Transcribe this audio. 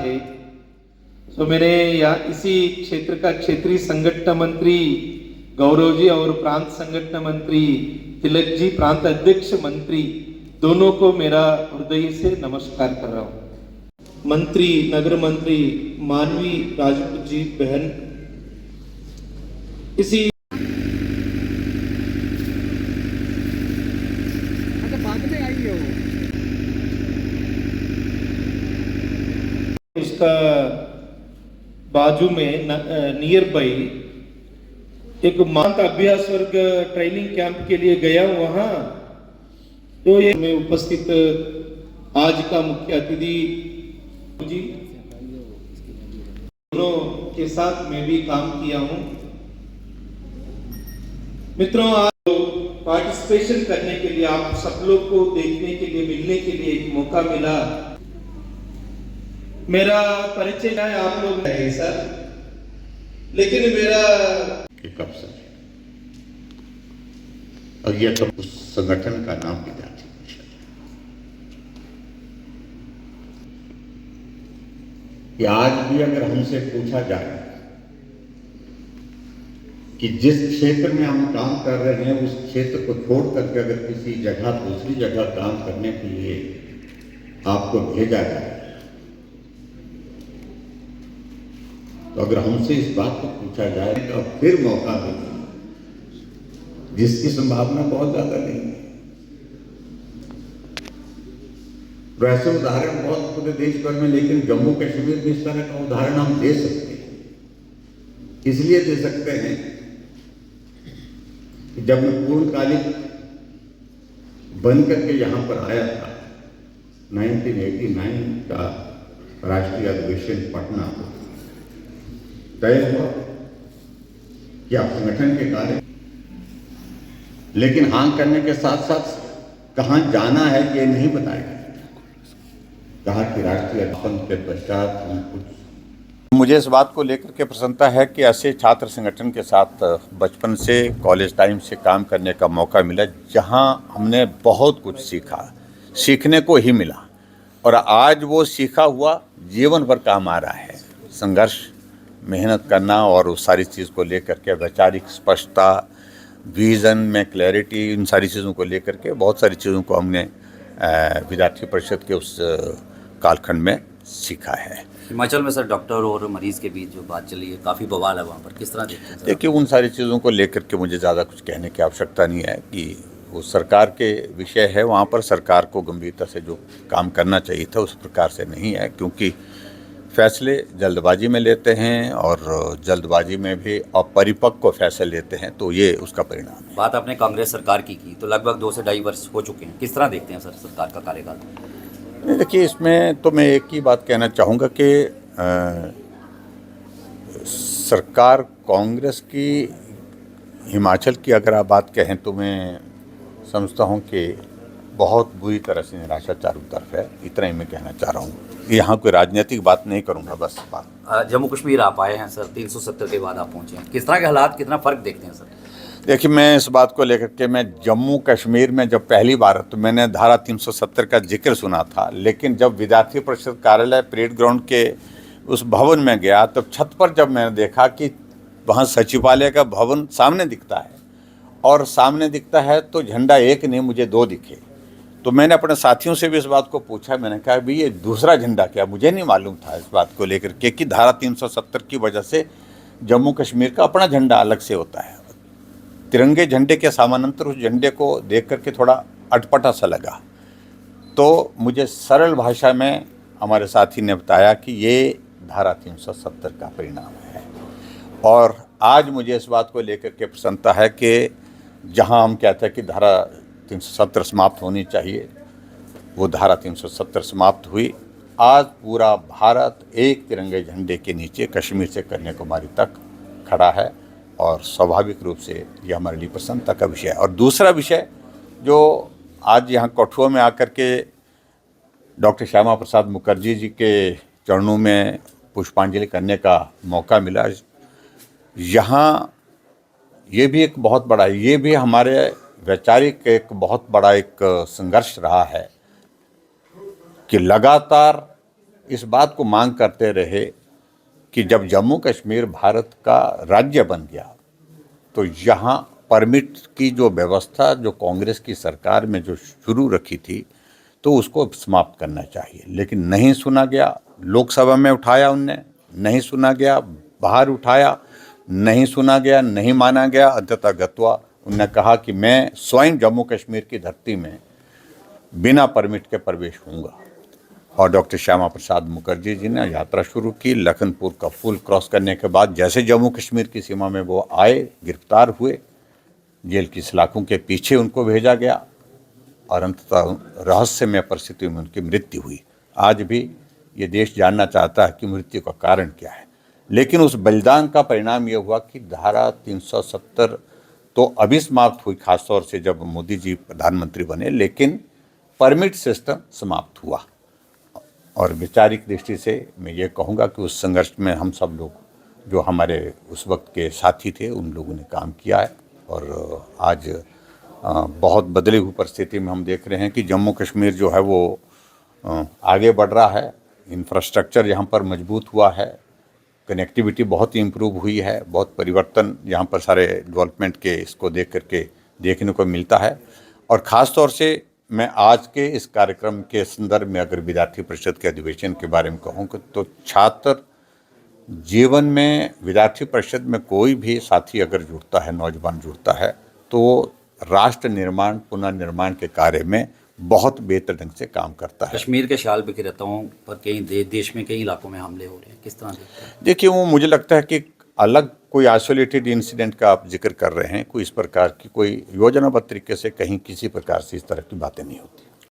है। तो मैंने यहाँ इसी क्षेत्र का क्षेत्रीय संगठन मंत्री गौरव जी और प्रांत संगठन मंत्री तिलक जी, प्रांत अध्यक्ष मंत्री, दोनों को मेरा हृदय से नमस्कार कर रहा हूँ। मंत्री, नगर मंत्री मानवी राजपूत जी बहन, इसी बाद में आई हो उसका बाजू में नियर बाई एक मांत अभ्यास वर्ग ट्रेनिंग कैंप के लिए गया हूं वहां। तो ये में उपस्थित आज का मुख्य अतिथि जी, दोनों के साथ मैं भी काम किया हूं। मित्रों, आज पार्टिसिपेशन करने के लिए, आप सब लोग को देखने के लिए, मिलने के लिए एक मौका मिला। मेरा परिचय है, आप लोग है सर, लेकिन मेरा कब से, और यह तो उस संगठन का नाम विद्यार्थी परिषद है। कि आज भी अगर हमसे पूछा जाए कि जिस क्षेत्र में हम काम कर रहे हैं उस क्षेत्र को छोड़ करके अगर किसी जगह, दूसरी जगह काम करने के लिए आपको भेजा जाए, तो अगर हमसे इस बात को पूछा जाए तो फिर मौका मिले, जिसकी संभावना बहुत ज्यादा नहीं है। वैसे उदाहरण बहुत पूरे देश भर में, लेकिन जम्मू कश्मीर में इस तरह का उदाहरण हम दे सकते हैं। इसलिए दे सकते हैं कि जब मैं पूर्णकालिक बन करके यहाँ पर आया था, 1989 का राष्ट्रीय अधिवेशन पटना तय हुआ कि आप संगठन के कार्य, लेकिन हाँ करने के साथ साथ कहाँ जाना है ये नहीं बताया। कहा कि राष्ट्रीय अधिवेशन के पश्चात हम कुछ, मुझे इस बात को लेकर के प्रसन्नता है कि ऐसे छात्र संगठन के साथ बचपन से, कॉलेज टाइम से काम करने का मौका मिला, जहां हमने बहुत कुछ सीखा, सीखने को ही मिला, और आज वो सीखा हुआ जीवन भर काम आ रहा है। संघर्ष, मेहनत करना और उस सारी चीज़ को लेकर के वैचारिक स्पष्टता, विज़न में क्लैरिटी, इन सारी चीज़ों को लेकर के बहुत सारी चीज़ों को हमने विद्यार्थी परिषद के उस कालखंड में सीखा है। हिमाचल में सर डॉक्टर और मरीज़ के बीच जो बात चली है, काफ़ी बवाल है वहाँ पर, किस तरह देखते हैं? देखिए, उन सारी चीज़ों को लेकर के मुझे ज़्यादा कुछ कहने की आवश्यकता नहीं है कि वो सरकार के विषय है। वहाँ पर सरकार को गंभीरता से जो काम करना चाहिए था उस प्रकार से नहीं है, क्योंकि फैसले जल्दबाजी में लेते हैं और जल्दबाजी में भी अपरिपक्व फैसले लेते हैं, तो ये उसका परिणाम है। बात आपने कांग्रेस सरकार की तो लगभग 2 से ढाई वर्ष हो चुके हैं, किस तरह देखते हैं सर सरकार का कार्यकाल? देखिए, इसमें तो मैं एक ही बात कहना चाहूँगा कि सरकार कांग्रेस की, हिमाचल की अगर आप बात कहें तो मैं समझता हूँ कि बहुत बुरी तरह से निराशा चारों तरफ है। इतना ही मैं कहना चाह रहा हूँ। यहाँ कोई राजनीतिक बात नहीं करूँगा, बस बात। जम्मू कश्मीर आप आए हैं सर, 370 के बाद आप पहुँचे हैं, किस तरह के हालात, कितना फ़र्क देखते हैं सर? देखिए, मैं इस बात को लेकर के, मैं जम्मू कश्मीर में जब पहली बार, तो मैंने धारा 370 का जिक्र सुना था, लेकिन जब विद्यार्थी परिषद कार्यालय परेड ग्राउंड के उस भवन में गया, तब छत पर जब मैंने देखा कि वहाँ सचिवालय का भवन सामने दिखता है, और सामने दिखता है तो झंडा एक नहीं, मुझे 2 दिखे। तो मैंने अपने साथियों से भी इस बात को पूछा, मैंने कहा भाई ये दूसरा झंडा क्या? मुझे नहीं मालूम था इस बात को लेकर के कि धारा 370 की वजह से जम्मू कश्मीर का अपना झंडा अलग से होता है। तिरंगे झंडे के समानांतर उस झंडे को देख करके थोड़ा अटपटा सा लगा। तो मुझे सरल भाषा में हमारे साथी ने बताया कि ये धारा 370 का परिणाम है, और आज मुझे इस बात को लेकर के प्रसन्नता है कि जहां हम कहते हैं कि धारा 370 समाप्त होनी चाहिए, वो धारा 370 समाप्त हुई। आज पूरा भारत एक तिरंगे झंडे के नीचे कश्मीर से कन्याकुमारी तक खड़ा है, और स्वाभाविक रूप से ये हमारे लिए प्रसन्नता का विषय है। और दूसरा विषय जो आज यहाँ कठुआ में आकर के डॉक्टर श्यामा प्रसाद मुखर्जी जी के चरणों में पुष्पांजलि करने का मौका मिला, यहाँ ये भी एक बहुत बड़ा, ये भी हमारे वैचारिक एक बहुत बड़ा एक संघर्ष रहा है कि लगातार इस बात को मांग करते रहे कि जब जम्मू कश्मीर भारत का राज्य बन गया तो यहाँ परमिट की जो व्यवस्था जो कांग्रेस की सरकार में जो शुरू रखी थी तो उसको समाप्त करना चाहिए, लेकिन नहीं सुना गया। लोकसभा में उठाया उनने, नहीं सुना गया, बाहर उठाया, नहीं सुना गया, नहीं माना गया। अंततः गत्वा उन्होंने कहा कि मैं स्वयं जम्मू कश्मीर की धरती में बिना परमिट के प्रवेश होऊंगा। और डॉक्टर श्यामा प्रसाद मुखर्जी जी ने यात्रा शुरू की। लखनपुर का पुल क्रॉस करने के बाद जैसे जम्मू कश्मीर की सीमा में वो आए, गिरफ्तार हुए, जेल की सलाखों के पीछे उनको भेजा गया और अंततः रहस्यमय परिस्थिति में उनकी मृत्यु हुई। आज भी ये देश जानना चाहता है कि मृत्यु का कारण क्या है, लेकिन उस बलिदान का परिणाम ये हुआ कि धारा 370 तो अभी समाप्त हुई, खासतौर से जब मोदी जी प्रधानमंत्री बने, लेकिन परमिट सिस्टम समाप्त हुआ। और वैचारिक दृष्टि से मैं ये कहूँगा कि उस संघर्ष में हम सब लोग जो हमारे उस वक्त के साथी थे उन लोगों ने काम किया है। और आज बहुत बदली हुई परिस्थिति में हम देख रहे हैं कि जम्मू कश्मीर जो है वो आगे बढ़ रहा है। इंफ्रास्ट्रक्चर यहाँ पर मजबूत हुआ है, कनेक्टिविटी बहुत इम्प्रूव हुई है, बहुत परिवर्तन यहाँ पर सारे डेवलपमेंट के इसको देख करके देखने को मिलता है। और ख़ास तौर से मैं आज के इस कार्यक्रम के संदर्भ में अगर विद्यार्थी परिषद के अधिवेशन के बारे में कहूँ तो छात्र जीवन में विद्यार्थी परिषद में कोई भी साथी अगर जुड़ता है, नौजवान जुड़ता है, तो राष्ट्र निर्माण पुनर्निर्माण के कार्य में बहुत बेहतर ढंग से काम करता है। कश्मीर के शाल विक्रेताओं पर कई देश में कई इलाकों में हमले हो रहे हैं, किस तरह देखते हैं? देखिए, वो मुझे लगता है कि अलग कोई आइसोलेटेड इंसिडेंट का आप जिक्र कर रहे हैं, कोई इस प्रकार की कोई योजनाबद्ध तरीके से कहीं किसी प्रकार से इस तरह की बातें नहीं होती।